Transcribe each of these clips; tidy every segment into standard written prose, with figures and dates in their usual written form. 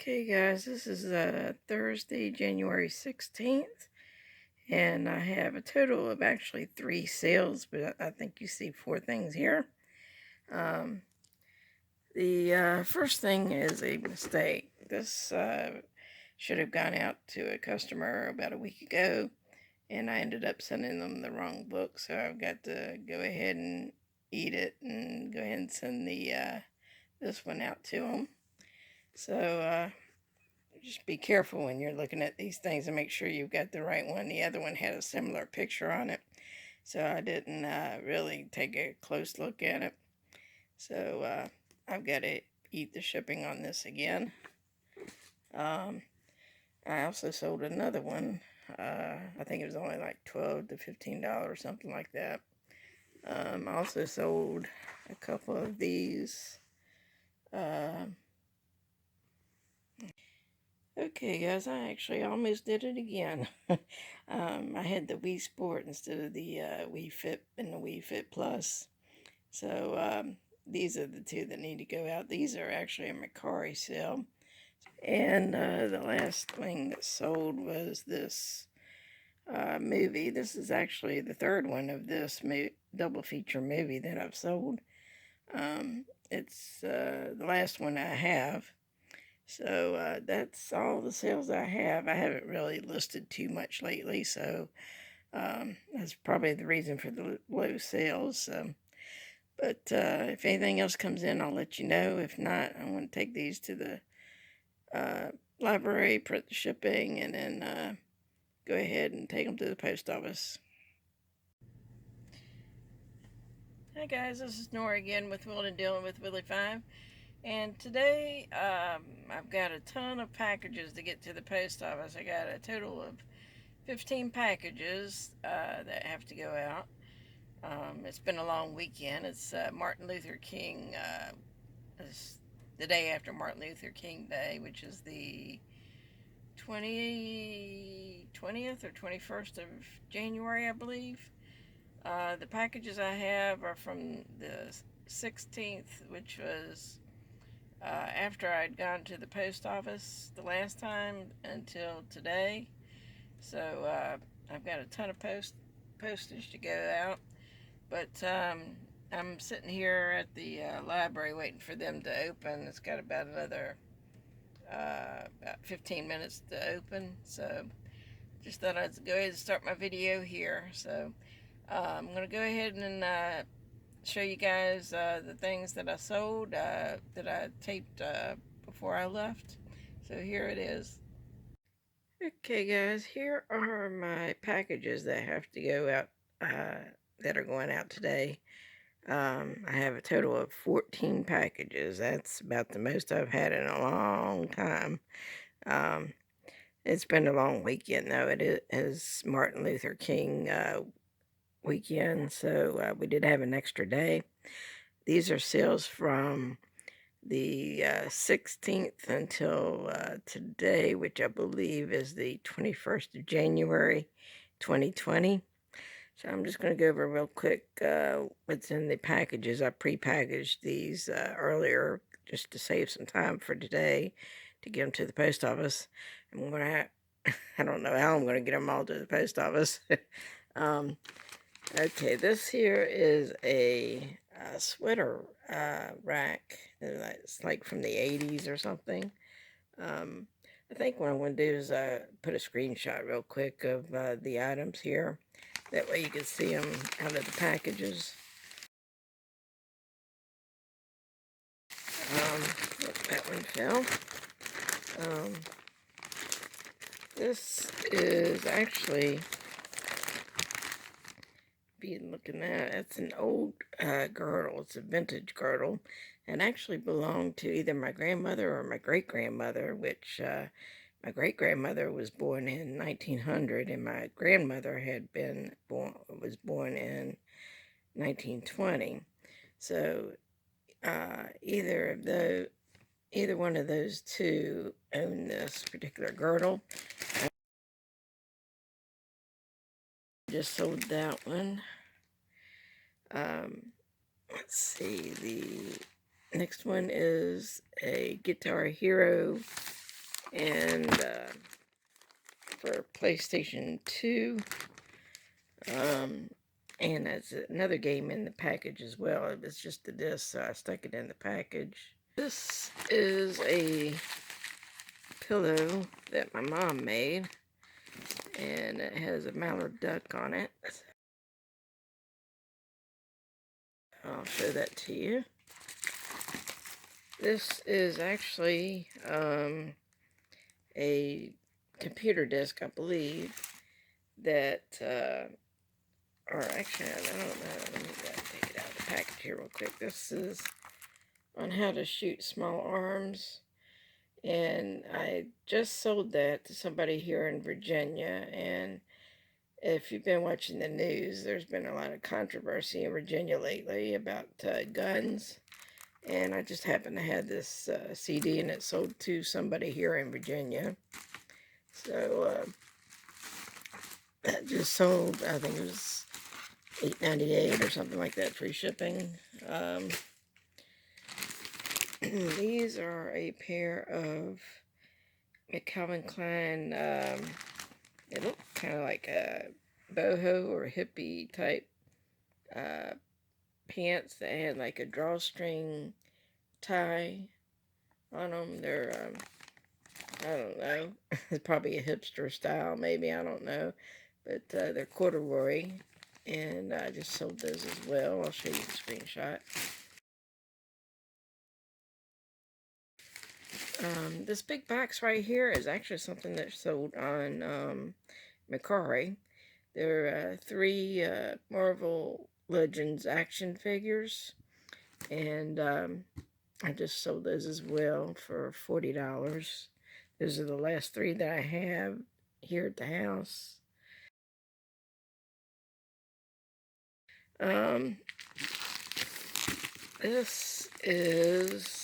Okay guys, this is Thursday, January 16th, and I have a total of actually 3 sales, but I think you see 4 things here. The first thing is a mistake. This should have gone out to a customer about a week ago, and I ended up sending them the wrong book, so I've got to go ahead and eat it and go ahead and send this one out to them. So, just be careful when you're looking at these things and make sure you've got the right one. The other one had a similar picture on it, so I didn't really take a close look at it. So I've got to eat the shipping on this again. I also sold another one. I think it was only like $12 to $15, something like that. I also sold a couple of these. Okay, guys, I actually almost did it again. I had the Wii Sport instead of the Wii Fit and the Wii Fit Plus. So these are the two that need to go out. These are actually a Mercari sale. And the last thing that sold was this movie. This is actually the third one of this double feature movie that I've sold. It's the last one I have. So that's all the sales I have. I haven't really listed too much lately, so that's probably the reason for the low sales. But if anything else comes in, I'll let you know. If not, I'm going to take these to the library, print the shipping, and then go ahead and take them to the post office. Hi guys, this is Nora again with Will and Dealing with Willie 5. And today, I've got a ton of packages to get to the post office. I got a total of 15 packages that have to go out. It's been a long weekend. It's Martin Luther King, it's the day after Martin Luther King Day, which is the 20th or 21st of January, I believe. The packages I have are from the 16th, which was after I'd gone to the post office the last time until today. So I've got a ton of postage to go out. But I'm sitting here at the library waiting for them to open. It's got about another about 15 minutes to open. So just thought I'd go ahead and start my video here. So I'm going to go ahead and show you guys the things that I sold that I taped before I left. So here it is. Okay guys, here are my packages that have to go out, that are going out today. I have a total of 14 packages. That's about the most I've had in a long time. It's been a long weekend though. It is Martin Luther King weekend, so we did have an extra day. These are sales from the 16th until today, which I believe is the 21st of January 2020. So I'm just going to go over real quick what's in the packages. I pre-packaged these earlier just to save some time for today to get them to the post office. I'm going to I don't know how I'm going to get them all to the post office. Okay, this here is a sweater rack. It's like from the 80s or something. I think what I'm going to do is put a screenshot real quick of the items here. That way you can see them out of the packages. That one fell. This is actually, be looking at, it's an old girdle. It's a vintage girdle, and actually belonged to either my grandmother or my great-grandmother, which my great-grandmother was born in 1900, and my grandmother was born in 1920. So either one of those two own this particular girdle. I just sold that one. Let's see, the next one is a Guitar Hero and for PlayStation 2. And there's another game in the package as well. It was just the disc, so I stuck it in the package. This is a pillow that my mom made, and it has a mallard duck on it. I'll show that to you. This is actually a computer desk, I believe, that, or actually, I don't know. Let me take it out of the package here real quick. This is on how to shoot small arms. And I just sold that to somebody here in Virginia. And if you've been watching the news, there's been a lot of controversy in Virginia lately about guns. And I just happened to have this CD, and it sold to somebody here in Virginia. So that just sold, I think it was $8.98 or something like that, free shipping. These are a pair of Calvin Klein, they look kind of like a boho or hippie type pants that had like a drawstring tie on them. They're, I don't know, it's probably a hipster style, maybe, I don't know. But they're corduroy, and I just sold those as well. I'll show you the screenshot. This big box right here is actually something that's sold on Mercari. There are 3 Marvel Legends action figures, and I just sold those as well for $40. Those are the last 3 that I have here at the house. This is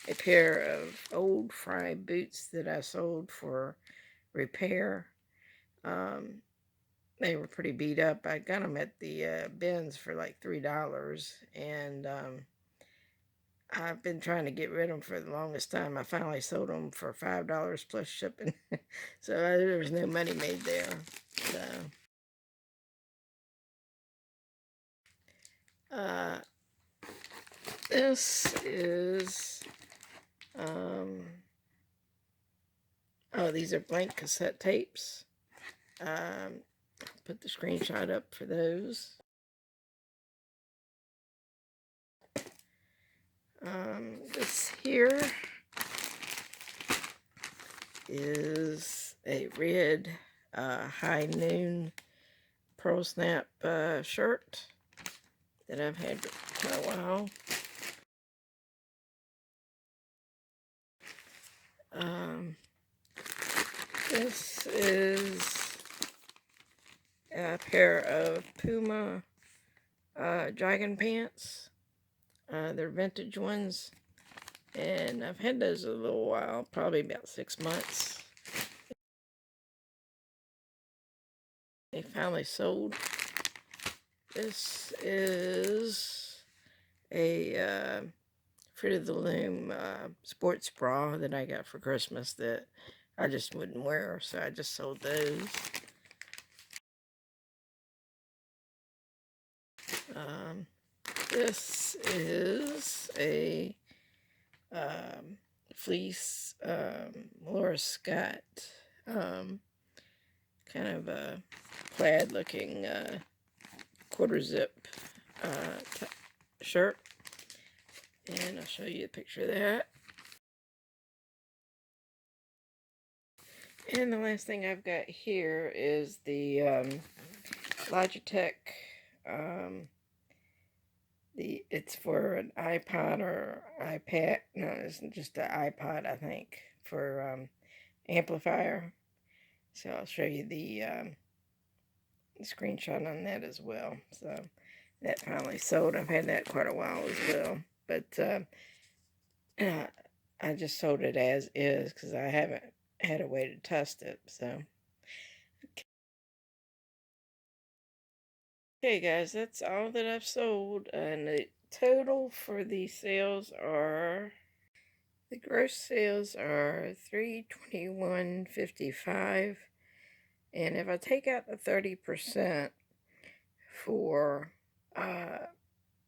a pair of old Frye boots that I sold for repair. They were pretty beat up. I got them at the bins for like $3, and I've been trying to get rid of them for the longest time. I finally sold them for $5 plus shipping, so there was no money made there. So, this is, oh, these are blank cassette tapes. Put the screenshot up for those. This here is a red high noon pearl snap shirt that I've had for a while. This is a pair of Puma jogging pants. They're vintage ones, and I've had those a little while, probably about 6 months. They finally sold. This is a Fruit of the Loom sports bra that I got for Christmas that I just wouldn't wear, so I just sold those. This is a fleece Laura Scott kind of a plaid looking quarter zip shirt, and I'll show you a picture of that. And the last thing I've got here is the Logitech, it's for an iPod or iPad, no, it's just an iPod, I think, for amplifier. So I'll show you the screenshot on that as well. So that finally sold. I've had that quite a while as well, but I just sold it as is because I haven't had a way to test it. So okay, guys, that's all that I've sold, and the total for the sales are The gross sales are $321.55, and if I take out the 30% for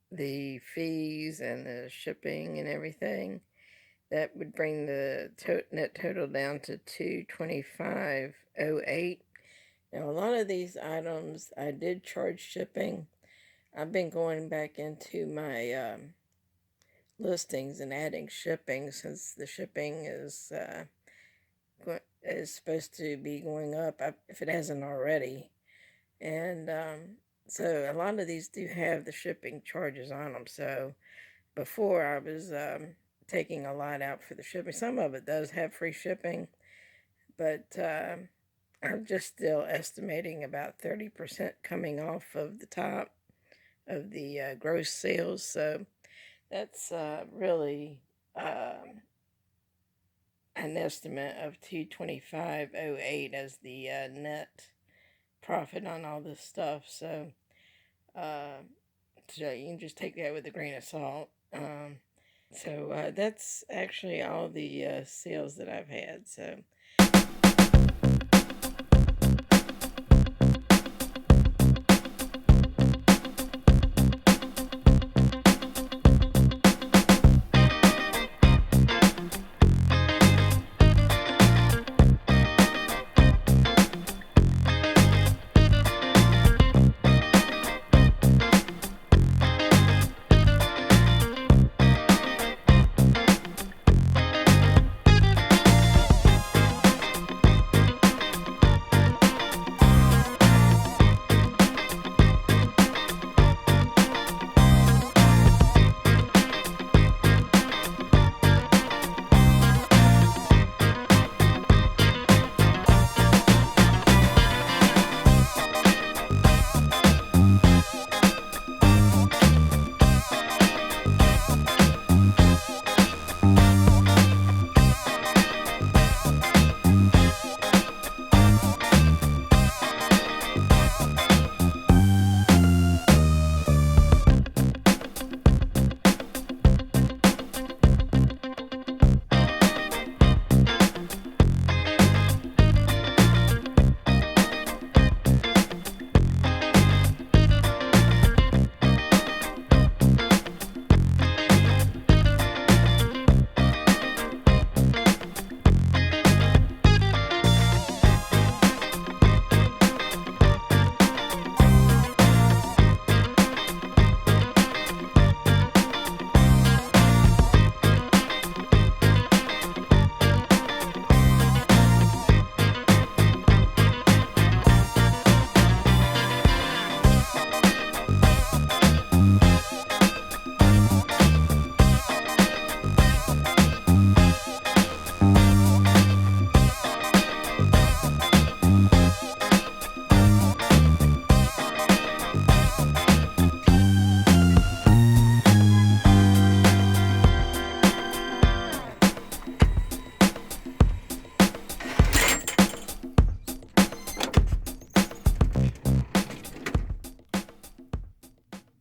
the fees and the shipping and everything, that would bring the net total down to $225.08. Now, a lot of these items I did charge shipping. I've been going back into my listings and adding shipping, since the shipping is supposed to be going up if it hasn't already. And so a lot of these do have the shipping charges on them. So before I was taking a lot out for the shipping. Some of it does have free shipping, but I'm just still estimating about 30% coming off of the top of the gross sales. So that's really an estimate of $225.08 as the net profit on all this stuff. So you can just take that with a grain of salt. So that's actually all the sales that I've had. So